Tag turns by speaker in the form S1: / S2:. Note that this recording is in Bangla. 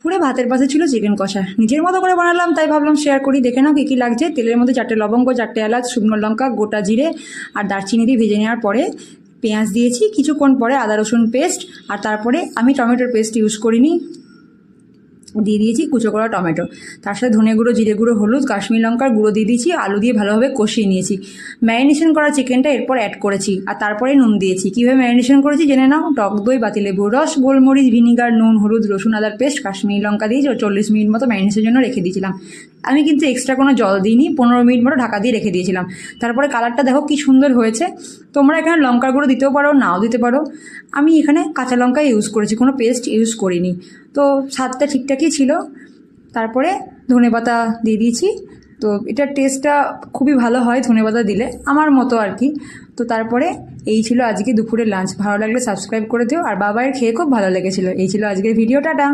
S1: পুরো ভাতের পাশে ছিল চিকেন কষা। নিজের মতো করে বানালাম, তাই ভাবলাম শেয়ার করি। দেখে নাও কী কী লাগছে। তেলের মধ্যে 4টে লবঙ্গ, 4টে এলাচ, শুকনো লঙ্কা, গোটা জিরে আর দারচিনি দিয়ে ভেজে নেওয়ার পরে পেঁয়াজ দিয়েছি, কিছুক্ষণ পরে আদা রসুন পেস্ট, আর তারপরে আমি টমেটোর পেস্ট ইউজ করিনি, দিয়ে দিয়েছি কুচো করা টমেটো। তার সাথে ধনে গুঁড়ো, জিরে গুঁড়ো, হলুদ, কাশ্মীর লঙ্কার গুঁড়ো দিয়ে দিয়েছি। আলু দিয়ে ভালোভাবে কষিয়ে নিয়েছি। ম্যারিনেশন করা চিকেনটা এরপর অ্যাড করেছি, আর তারপরে নুন দিয়েছি। কীভাবে ম্যারিনেশন করেছি জেনে নাও। টক দই, পাতিলেবুর রস, গোলমরিচ, ভিনিগার, নুন, হলুদ, রসুন, আদার পেস্ট, কাশ্মীর লঙ্কা দিয়ে 40 মিনিট মতো ম্যারিনেশনের জন্য রেখে দিয়েছিলাম। আমি কিন্তু এক্সট্রা কোনো জল দিইনি, 15 মিনিট মতো ঢাকা দিয়ে রেখে দিয়েছিলাম। তারপরে কালারটা দেখো কী সুন্দর হয়েছে। তোমরা এখানে লঙ্কার গুঁড়ো দিতেও পারো, নাও দিতে পারো। আমি এখানে কাঁচা লঙ্কা ইউজ করেছি, কোনো পেস্ট ইউজ করিনি। তো স্বাদটা ঠিকঠাকই ছিল। তারপরে ধনেপাতা দিয়ে দিয়েছি। তো এটার টেস্টটা খুবই ভালো হয় ধনেপাতা দিলে, আমার মতো আর কি। তো তারপরে এই ছিল আজকে দুপুরের লাঞ্চ। ভালো লাগলে সাবস্ক্রাইব করে দিও। আর বাবাইয়ের খেয়ে খুব ভালো লেগেছিলো। এই ছিল আজকের ভিডিও। টাটা।